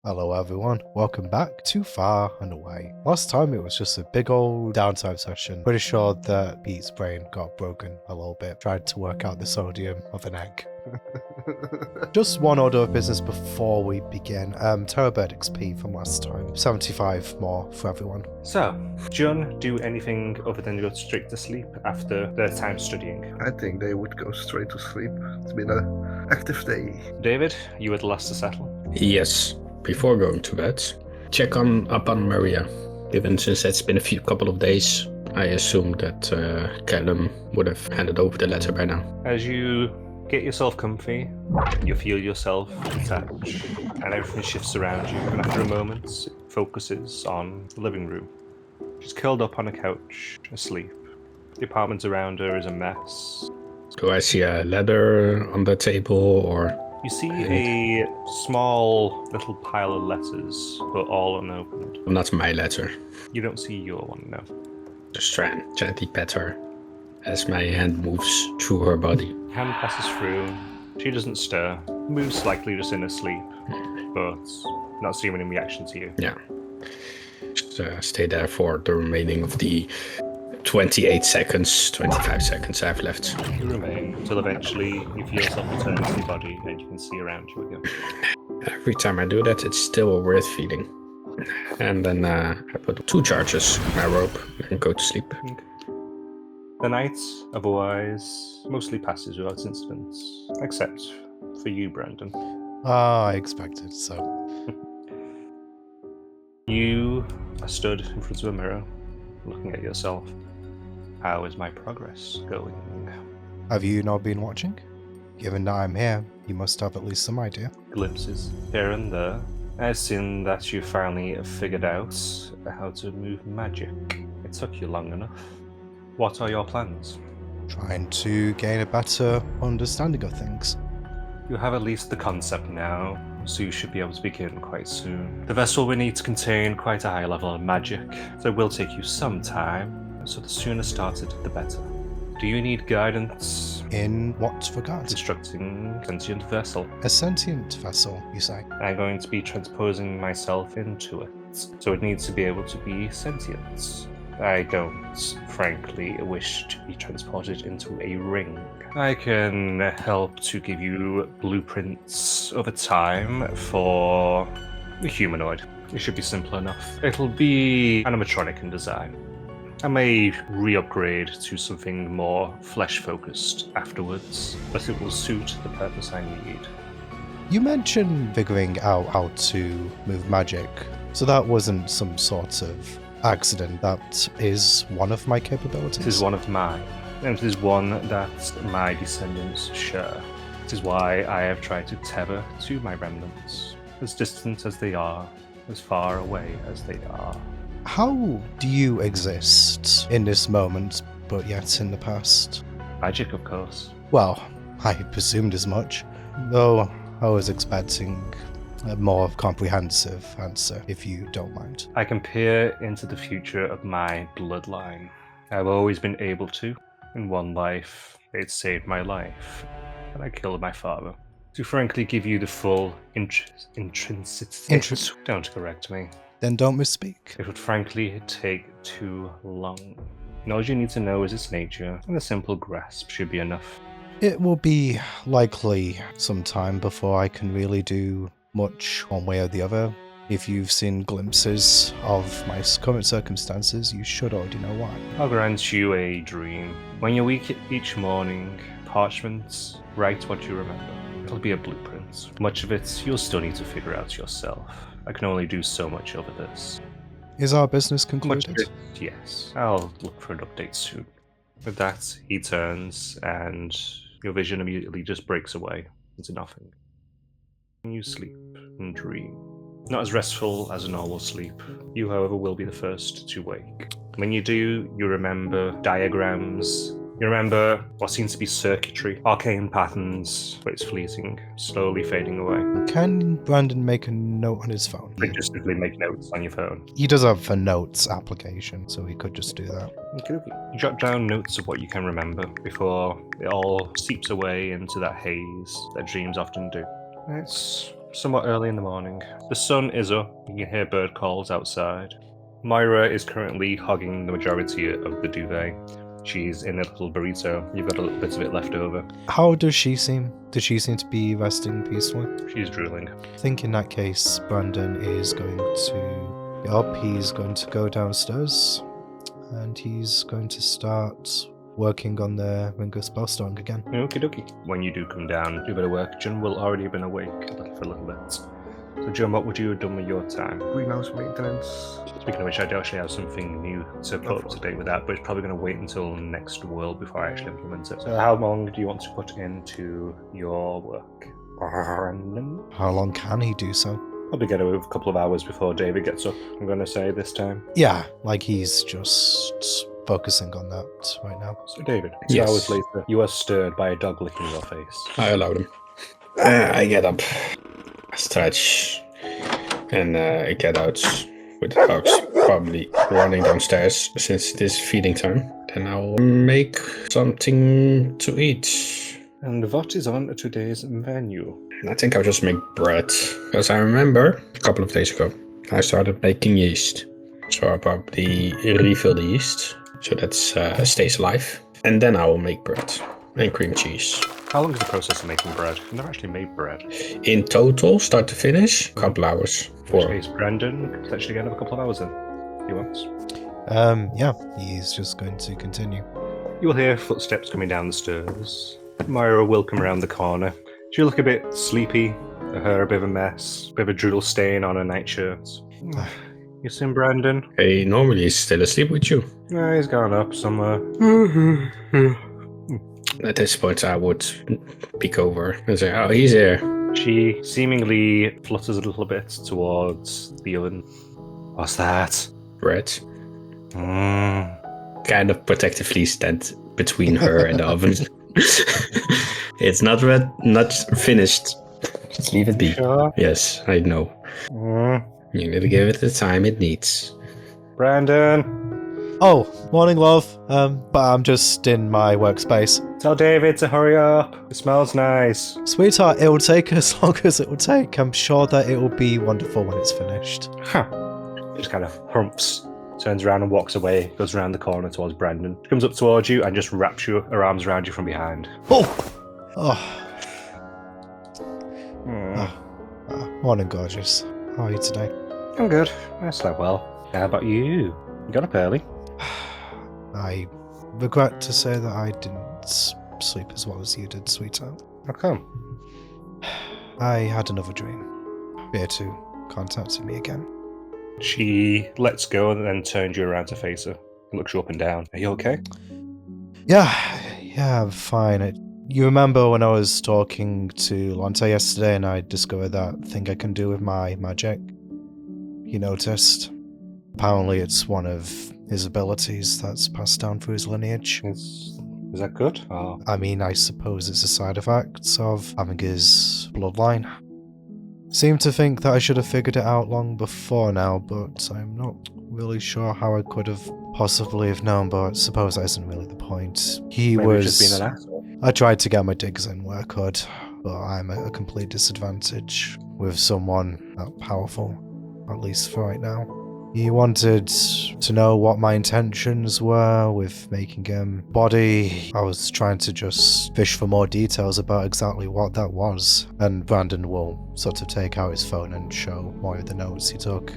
Hello everyone, welcome back to Far and Away. Last time it was just a big old downtime session. Pretty sure that Pete's brain got broken a little bit, tried to work out the sodium of an egg. Just one order of business before we begin. Terrorbird XP from last time. 75 more for everyone. So, John, do anything other than go straight to sleep after their time studying? I think they would go straight to sleep. It's been an active day. David, you were the last to settle. Yes, before going to bed, check up on Maria. Given since it's been a couple of days, I assume that Callum would have handed over the letter by now. As you get yourself comfy, you feel yourself detach, and everything shifts around you, and after a moment, it focuses on the living room. She's curled up on a couch, asleep. The apartment around her is a mess. Do I see a letter on the table or... You see a small little pile of letters, but all unopened. Not my letter. You don't see your one, no. Just try and gently pet her as my hand moves through her body. Hand passes through. She doesn't stir. Moves slightly just in her sleep, but not seeing any reaction to you. Yeah. Just stay there for the remaining of the 25 seconds I've left. You remain until eventually you feel yourself return to your body and you can see around you again. Every time I do that, it's still a weird feeling. And then I put 2 charges on my rope and go to sleep. Okay. The night, otherwise, mostly passes without incidents, except for you, Brandon. I expected so. You are stood in front of a mirror, looking at yourself. How is my progress going? Have you not been watching? Given that I'm here, you must have at least some idea. Glimpses here and there. I've seen that you finally figured out how to move magic. It took you long enough. What are your plans? Trying to gain a better understanding of things. You have at least the concept now, so you should be able to begin quite soon. The vessel will need to contain quite a high level of magic, so it will take you some time, so the sooner started, the better. Do you need guidance? In what regard? Constructing a sentient vessel. A sentient vessel, you say? I'm going to be transposing myself into it, so it needs to be able to be sentient. I don't, frankly, wish to be transported into a ring. I can help to give you blueprints over time for a humanoid. It should be simple enough. It'll be animatronic in design. I may re-upgrade to something more flesh-focused afterwards, but it will suit the purpose I need. You mentioned figuring out how to move magic, so that wasn't some sort of accident. That is one of my capabilities. It is one of mine, and it is one that my descendants share. It is why I have tried to tether to my remnants, as distant as they are, as far away as they are. How do you exist in this moment, but yet in the past? Magic, of course. Well, I presumed as much, though I was expecting a more comprehensive answer, if you don't mind. I can peer into the future of my bloodline. I've always been able to. In one life, it saved my life, and I killed my father. To frankly give you the full intrinsic... Don't correct me. Then don't misspeak. It would frankly take too long. And all you need to know is its nature, and a simple grasp should be enough. It will be likely some time before I can really do much one way or the other. If you've seen glimpses of my current circumstances, you should already know why. I'll grant you a dream. When you wake each morning, parchments, write what you remember. It'll be a blueprint. Much of it you'll still need to figure out yourself. I can only do so much over this. Is our business Much concluded? of it, yes. I'll look for an update soon. With that, he turns, and your vision immediately just breaks away into nothing. You sleep and dream. Not as restful as a normal sleep. You, however, will be the first to wake. When you do, you remember diagrams. You remember what seems to be circuitry, arcane patterns, but it's fleeting, slowly fading away. Can Brandon make a note on his phone? You just simply make notes on your phone. He does have a notes application, so he could just do that. Okay. You jot down notes of what you can remember before it all seeps away into that haze that dreams often do. It's somewhat early in the morning. The sun is up. You can hear bird calls outside. Myra is currently hogging the majority of the duvet. She's in a little burrito. You've got a little bit of it left over. How does she seem? Does she seem to be resting peacefully? She's drooling. I think in that case, Brandon is going to get up. He's going to go downstairs, and he's going to start working on the Ring of Spellstone again. Okie dokie. When you do come down, do a bit of work. Jun will already have been awake for a little bit. So Jun, what would you have done with your time? Greenhouse maintenance. Speaking of which, I do actually have something new to put up to date with that, but it's probably going to wait until next world before I actually implement it. So how long do you want to put into your work? Brandon? How long can he do so? Probably get a couple of hours before David gets up, I'm going to say this time. Yeah, like he's just focusing on that right now. So David, Yes. 2 hours later, you are stirred by a dog licking your face. I allow them. I get up, stretch, and get out with the dogs. Probably running downstairs since it is feeding time. Then I'll make something to eat. And what is on today's menu? I think I'll just make bread. Because I remember a couple of days ago, I started making yeast. So I'll probably refill the yeast so that stays alive. And then I will make bread and cream cheese. How long is the process of making bread? I've never actually made bread. In total, start to finish, a couple hours. In which case, Brandon could potentially get another couple of hours in. He wants. Yeah, he's just going to continue. You will hear footsteps coming down the stairs. Myra will come around the corner. She'll look a bit sleepy, her hair a bit of a mess, a bit of a drool stain on her nightshirt. You seen Brandon? Hey, normally he's still asleep with you. No, he's gone up somewhere. At this point, I would peek over and say, oh, he's here. She seemingly flutters a little bit towards the oven. What's that? Bread. Mm. Kind of protectively stand between her and the oven. It's not finished. Just leave it be. Sure. Yes, I know. Mm. You need to give it the time it needs. Brandon, Oh, morning, love. But I'm just in my workspace. tell David to hurry up. It smells nice. Sweetheart, it will take as long as it will take. I'm sure that it will be wonderful when it's finished. Huh. He just kind of humps, turns around and walks away, goes around the corner towards Brandon. She comes up towards you and just wraps her arms around you from behind. Oh! Oh. Mm. Morning, gorgeous. How are you today? I'm good. I slept well. How about you? You got up early. I regret to say that I didn't sleep as well as you did, sweetheart. How come? I had another dream. Beartooth contacted me again. She lets go and then turns you around to face her. Looks you up and down. Are you okay? Yeah, I'm fine. You remember when I was talking to Lonte yesterday and I discovered that thing I can do with my magic? You noticed? Apparently it's one of his abilities that's passed down through his lineage. Is that good? Oh. I mean, I suppose it's a side effect of having his bloodline. Seem to think that I should have figured it out long before now, but I'm not really sure how I could have possibly have known, but I suppose that isn't really the point. He Maybe was... just being an asshole. I tried to get my digs in where I could, but I'm at a complete disadvantage with someone that powerful, at least for right now. He wanted to know what my intentions were with making him body. I was trying to just fish for more details about exactly what that was, and Brandon will sort of take out his phone and show more of the notes he took.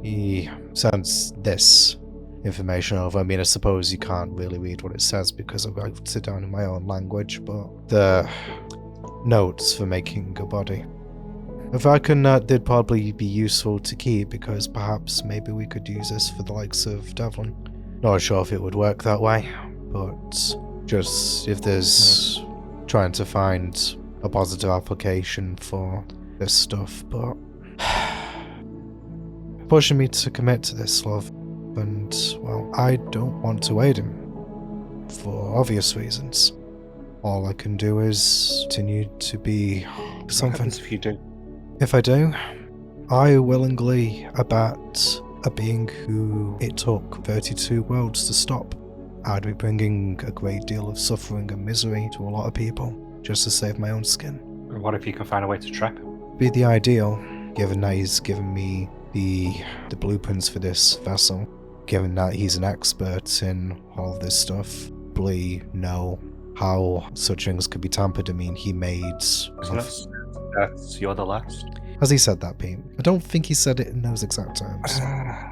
He sends this information over. I mean, I suppose you can't really read what it says because I wrote it down in my own language, but the notes for making a body. If I reckon that they'd probably be useful to keep because perhaps maybe we could use this for the likes of Devlin. Not sure if it would work that way, but just if there's trying to find a positive application for this stuff, but pushing me to commit to this, love. And, well, I don't want to aid him, for obvious reasons. All I can do is continue to be What something. happens if you do? If I do, I willingly abet a being who it took 32 worlds to stop. I'd be bringing a great deal of suffering and misery to a lot of people, just to save my own skin. What if you can find a way to trap him? be the ideal, given that he's given me the blueprints for this vessel. Given that he's an expert in all of this stuff, probably know how such things could be tampered. I mean, he made... That's you're the last. Has he said that, Pete? I don't think he said it in those exact terms.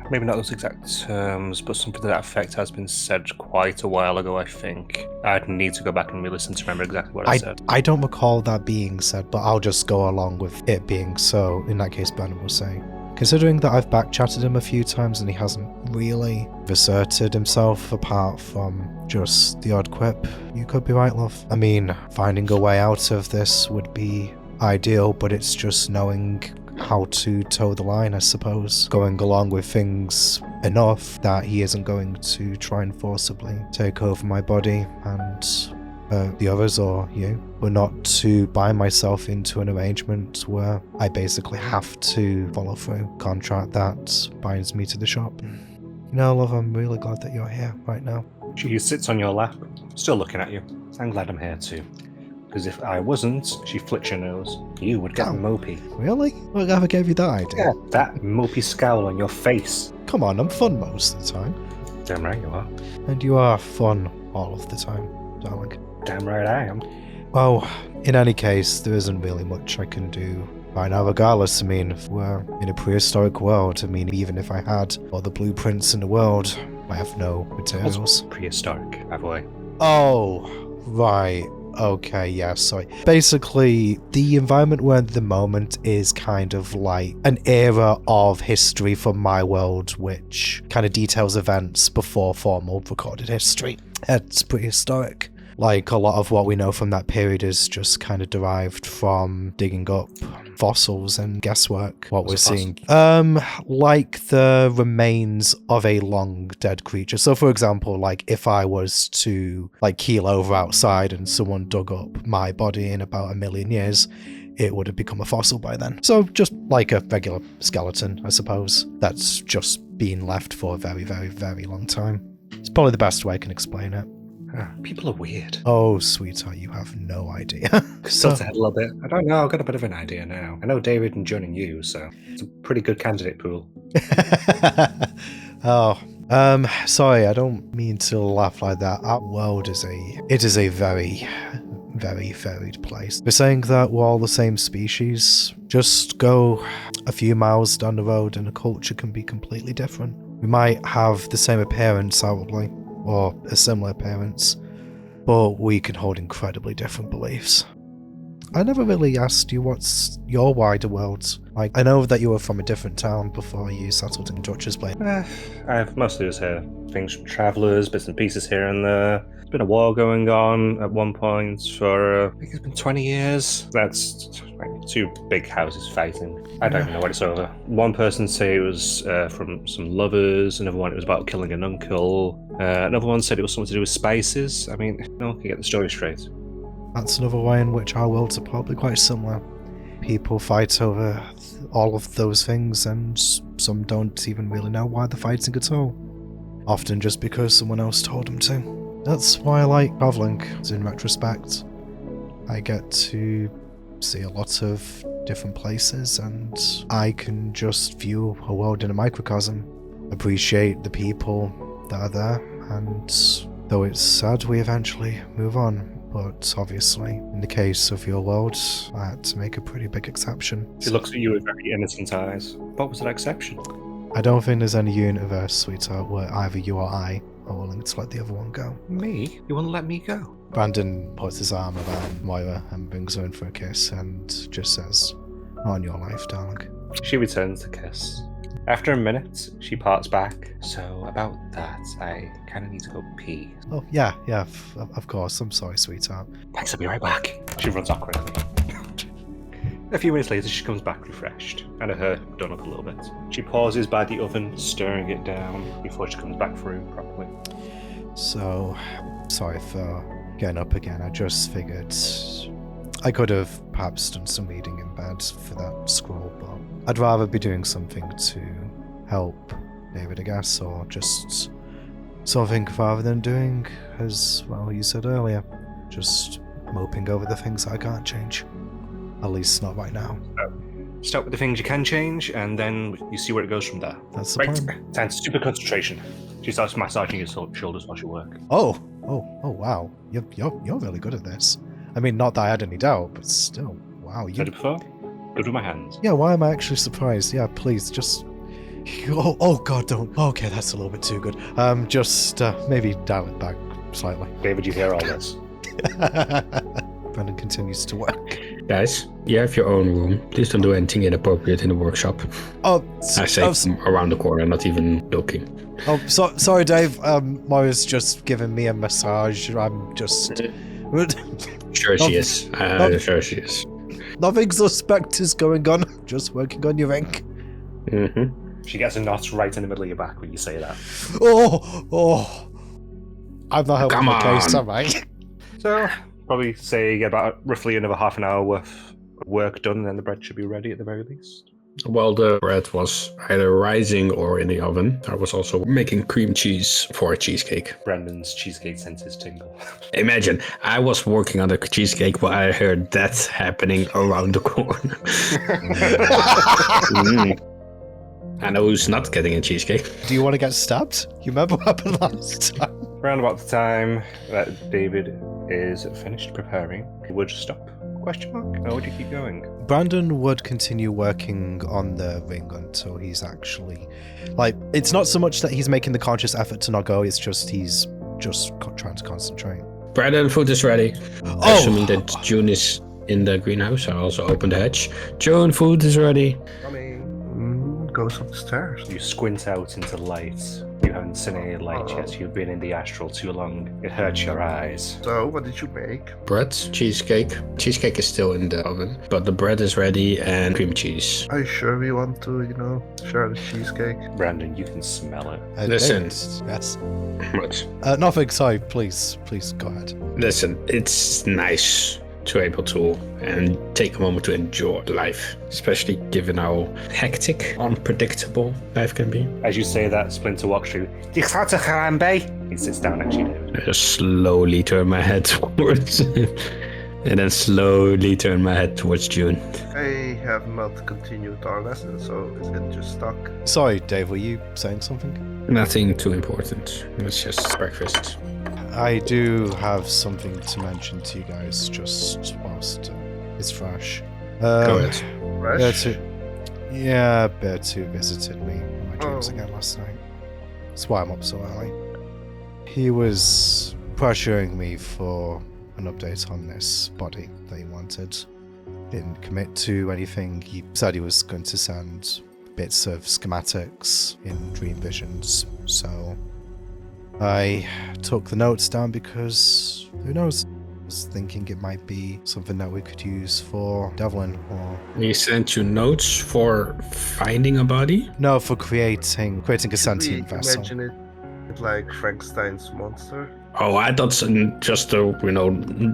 Maybe not those exact terms, but something to that effect has been said quite a while ago, I think. I'd need to go back and re-listen to remember exactly what I said. I don't recall that being said, but I'll just go along with it being so. In that case, Bernard will say, considering that I've back-chatted him a few times and he hasn't really asserted himself apart from just the odd quip, you could be right, love. I mean, finding a way out of this would be ideal, but it's just knowing how to toe the line, I suppose. Going along with things enough that he isn't going to try and forcibly take over my body and the others or you, but not to bind myself into an arrangement where I basically have to follow through a contract that binds me to the shop. You know, love, I'm really glad that you're here right now. She sits on your lap, still looking at you. I'm glad I'm here too. Because if I wasn't, she flicks your nose. You would get mopey. Really? Whatever gave you that idea? Yeah, that mopey scowl on your face. Come on, I'm fun most of the time. Damn right you are. And you are fun all of the time, darling. Damn right I am. Well, in any case, there isn't really much I can do right now, regardless. I mean, if we're in a prehistoric world, I mean, even if I had all the blueprints in the world, I have no materials. Prehistoric, by the way. Oh, right. Okay, yeah, sorry. Basically, the environment we're in at the moment is kind of like an era of history from my world, which kind of details events before formal recorded history. It's prehistoric. Like, a lot of what we know from that period is just kind of derived from digging up fossils and guesswork. What we're seeing. Like the remains of a long dead creature. So, for example, like, if I was to, like, keel over outside and someone dug up my body in about 1 million years, it would have become a fossil by then. So, just like a regular skeleton, I suppose. That's just been left for a very, very, very long time. It's probably the best way I can explain it. People are weird. Oh, sweetheart, you have no idea. Still ahead a little bit. I don't know, I've got a bit of an idea now. I know David and John and you, so it's a pretty good candidate pool. Sorry, I don't mean to laugh like that. Our world is a very, very varied place. We're saying that we're all the same species. Just go a few miles down the road and a culture can be completely different. We might have the same appearance outwardly, or a similar appearance, but we can hold incredibly different beliefs. I never really asked you what's your wider world. Like, I know that you were from a different town before you settled in Dutch's Place. I've mostly just heard things from travellers, bits and pieces here and there. There's been a war going on at one point for, I think it's been 20 years. That's like 2 big houses fighting. I don't even know what it's over. One person said it was from some lovers, another one it was about killing an uncle, another one said it was something to do with spices. I mean, no one can get the story straight. That's another way in which our worlds are probably quite similar. People fight over all of those things, and some don't even really know why they're fighting at all. Often just because someone else told them to. That's why I like travelling, in retrospect. I get to see a lot of different places, and I can just view a world in a microcosm, appreciate the people that are there, and though it's sad, we eventually move on. But obviously, in the case of your world, I had to make a pretty big exception. She looks at you with very innocent eyes. What was that exception? I don't think there's any universe, sweetheart, where either you or I are willing to let the other one go. Me? You won't let me go? Brandon puts his arm around Moira and brings her in for a kiss and just says, "Not in your life, darling." She returns the kiss. After a minute, she parts back. So about that, I kind of need to go pee. Oh, yeah, of course. I'm sorry, sweetheart. Thanks, I'll be right back. She runs off quickly. A few minutes later, she comes back refreshed, and her hair done up a little bit. She pauses by the oven, stirring it down before she comes back through properly. So, sorry for getting up again. I just figured I could have perhaps done some reading in bed for that scroll, but I'd rather be doing something to help David, I guess, or just something rather than doing, as well you said earlier, just moping over the things I can't change. At least not right now. Start with the things you can change, and then you see where it goes from there. That's the Right, plan. time to super concentration. She starts massaging your shoulders while you work. Oh, wow. You're really good at this. I mean, not that I had any doubt, but still, wow. Said it before? Good with my hands. Yeah, why am I actually surprised? Yeah, please, just... Oh God, don't... Okay, that's a little bit too good. Just maybe dial it back slightly. David, you hear all this? Brendan continues to work. Guys, you have your own room. Please don't do anything inappropriate in the workshop. Oh, I say from around the corner, not even looking. sorry, Dave. Moira's just giving me a massage. I'm just... Sure she is. Sure she is. Nothing suspect is going on. Just working on your ink. Mm-hmm. She gets a knot right in the middle of your back when you say that. Oh. I'm not helping Come the case, on. am I? So, probably say you get about roughly another half an hour worth of work done, and then the bread should be ready at the very least. While the bread was either rising or in the oven, I was also making cream cheese for a cheesecake. Brendan's cheesecake senses tingle. Imagine, I was working on the cheesecake while I heard that happening around the corner. I know who's not getting a cheesecake. Do you want to get stabbed? You remember what happened last time? Around about the time that David is finished preparing, he would stop. Question mark? Or would you keep going? Brandon would continue working on the ring until he's actually... Like, it's not so much that he's making the conscious effort to not go, it's just he's just trying to concentrate. Brandon, food is ready. Oh! Assuming that June is in the greenhouse, I also opened the hatch. June, food is ready. Goes up the stairs. You squint out into light. You haven't seen any light yet. You've been in the astral too long. It hurts your eyes. So, what did you make? Bread, cheesecake. Cheesecake is still in the oven, but the bread is ready and cream cheese. Are you sure we want to, share the cheesecake? Brandon, you can smell it. Listen. Yes. What? Nothing, sorry, please go ahead. Listen, it's nice to be able to and take a moment to enjoy life, especially given how hectic, unpredictable life can be. As you say that, Splinter walks through. He sits down next to you, David. I just slowly turn my head towards and then slowly turn my head towards June. I have not continued our lesson, so it just stuck. Sorry, Dave, were you saying something? Nothing too important. It's just breakfast. I do have something to mention to you guys just whilst it's fresh. Go ahead. Fresh? Beartooth visited me in my dreams again last night. That's why I'm up so early. He was pressuring me for an update on this body that he wanted. Didn't commit to anything. He said he was going to send bits of schematics in dream visions, so I took the notes down because, who knows, I was thinking it might be something that we could use for Devlin, or... He sent you notes for finding a body? No, for creating a sentient vessel. Imagine it like Frankenstein's monster. Oh, I thought just a,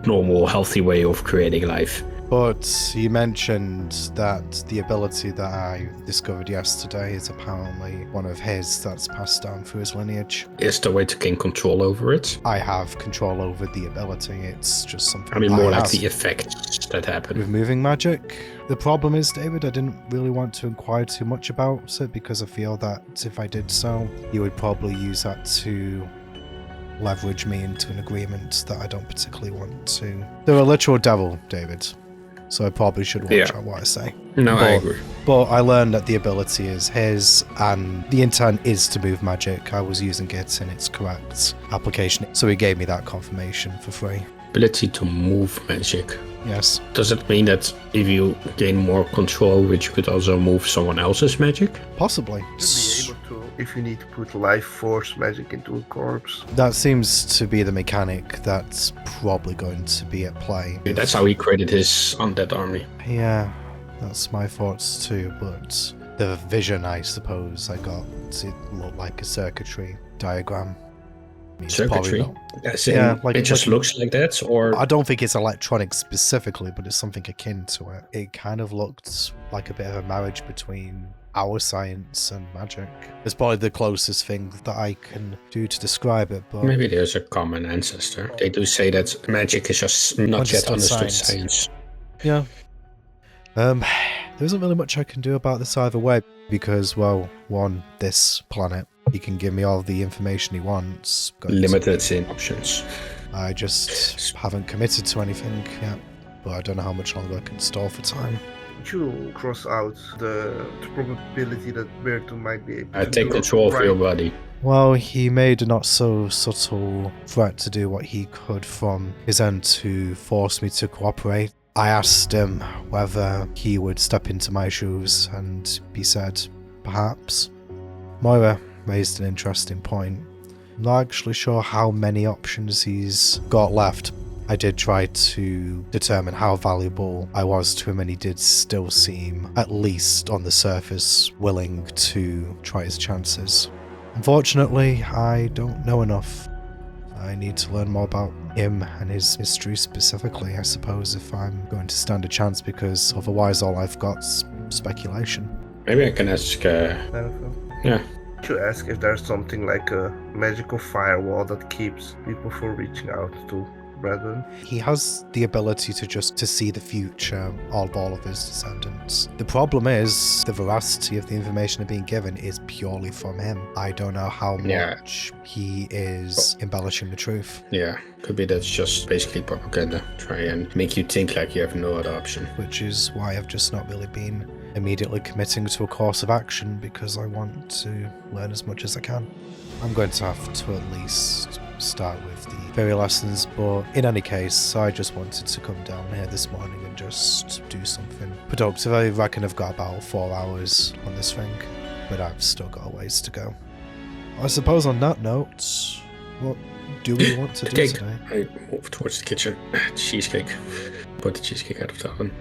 normal, healthy way of creating life. But he mentioned that the ability that I discovered yesterday is apparently one of his that's passed down through his lineage. Is the way to gain control over it? I have control over the ability, it's just something I mean, more like have. the effects that happen. With moving magic, the problem is, David, I didn't really want to inquire too much about it because I feel that if I did so, you would probably use that to leverage me into an agreement that I don't particularly want to. They're a literal devil, David. So I probably should watch out what I say. No, I agree. But I learned that the ability is his, and the intent is to move magic. I was using it in its correct application, so he gave me that confirmation for free. Ability to move magic. Yes. Does it mean that if you gain more control, which you could also move someone else's magic? Possibly. You'd be able to, if you need to put life force magic into a corpse. That seems to be the mechanic that's probably going to be at play. That's how he created his undead army. Yeah, that's my thoughts too, but the vision, I suppose, I got, it looked like a circuitry diagram. It's Circuitry? probably not- As in, Yeah, like- it just looks like that, or... I don't think it's electronic specifically, but it's something akin to it. It kind of looked like a bit of a marriage between our science and magic. It's probably the closest thing that I can do to describe it, but Maybe there's a common ancestor. They do say that magic is just not Just yet understood science. science. yeah. There isn't really much I can do about this either way, because, well, one, this planet, he can give me all the information he wants. Limited in options. I just haven't committed to anything yet, but I don't know how much longer I can stall for time. Would you cross out the probability that Berto might be able to Take do control of right? your body. Well, he made a not so subtle threat to do what he could from his end to force me to cooperate. I asked him whether he would step into my shoes, and he said, perhaps. Moira raised an interesting point. I'm not actually sure how many options he's got left. I did try to determine how valuable I was to him, and he did still seem, at least on the surface, willing to try his chances. Unfortunately, I don't know enough. I need to learn more about him and his history specifically, I suppose, if I'm going to stand a chance, because otherwise all I've got's speculation. Maybe I can ask. Yeah. To ask if there's something like a magical firewall that keeps people from reaching out to Brethren. He has the ability to see the future of all of his descendants. The problem is the veracity of the information being given is purely from him. I don't know how much he is embellishing the truth. Yeah, could be that's just basically propaganda. Try and make you think like you have no other option. Which is why I've just not really been immediately committing to a course of action, because I want to learn as much as I can. I'm going to have to at least start with the fairy lessons, but in any case, I just wanted to come down here this morning and just do something productive. I reckon I've got about 4 hours on this thing, but I've still got a ways to go. I suppose on that note, what do we want to do Cake. today? I move towards the kitchen. Cheesecake. Put the cheesecake out of the oven.